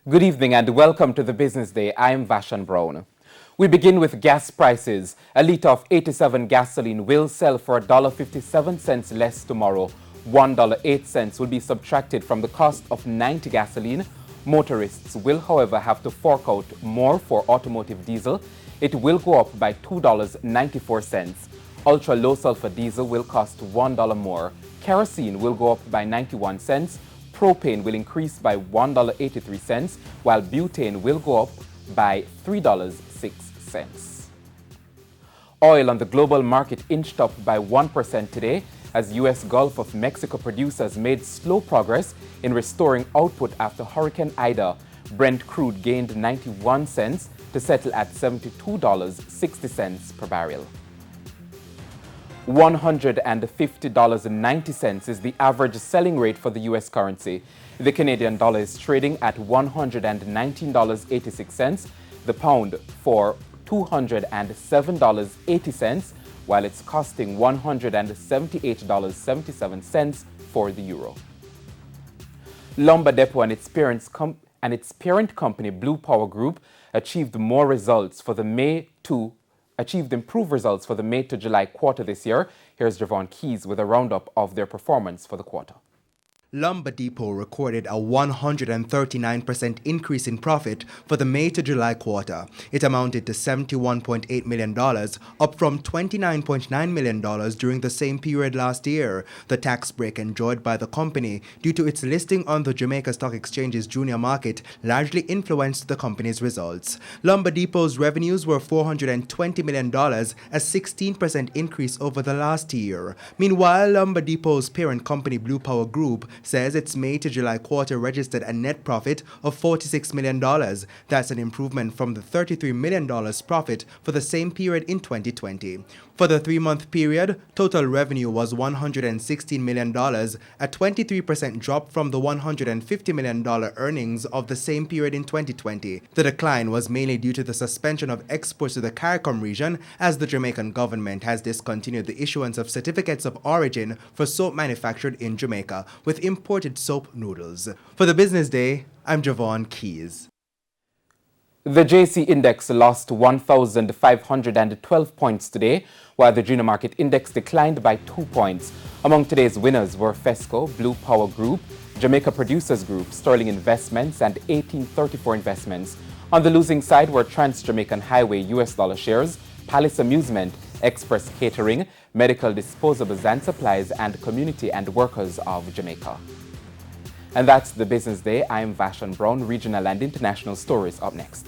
Good evening and welcome to the Business Day. I'm Vashan Brown. We begin with gas prices. A litre of 87 gasoline will sell for $1.57 less tomorrow. $1.08 will be subtracted from the cost of 90 gasoline. Motorists will, however, have to fork out more for automotive diesel. It will go up by $2.94. Ultra low sulfur diesel will cost $1 more. Kerosene will go up by 91 cents. Propane will increase by $1.83, while butane will go up by $3.06. Oil on the global market inched up by 1% today as U.S. Gulf of Mexico producers made slow progress in restoring output after Hurricane Ida. Brent crude gained 91 cents to settle at $72.60 per barrel. $150.90 is the average selling rate for the U.S. currency. The Canadian dollar is trading at $119.86, the pound for $207.80, while it's costing $178.77 for the euro. Lumber Depot and its parent company Blue Power Group achieved improved results for the May to July quarter this year. Here's Javon Keys with a roundup of their performance for the quarter. Lumber Depot recorded a 139% increase in profit for the May to July quarter. It amounted to $71.8 million, up from $29.9 million during the same period last year. The tax break enjoyed by the company due to its listing on the Jamaica Stock Exchange's junior market largely influenced the company's results. Lumber Depot's revenues were $420 million, a 16% increase over the last year. Meanwhile, Lumber Depot's parent company Blue Power Group says its May to July quarter registered a net profit of $46 million. That's an improvement from the $33 million profit for the same period in 2020. For the 3-month period, total revenue was $116 million, a 23% drop from the $150 million earnings of the same period in 2020. The decline was mainly due to the suspension of exports to the CARICOM region as the Jamaican government has discontinued the issuance of certificates of origin for soap manufactured in Jamaica with imported soap noodles. For the Business Day, I'm Javon Keys. The JC Index lost 1,512 points today, while the Junior Market Index declined by 2 points. Among today's winners were Fesco, Blue Power Group, Jamaica Producers Group, Sterling Investments, and 1834 Investments. On the losing side were Trans-Jamaican Highway US dollar shares, Palace Amusement, Express Catering, Medical Disposables and Supplies, and Community and Workers of Jamaica. And that's the Business Day. I'm Vashan Brown. Regional and international stories up next.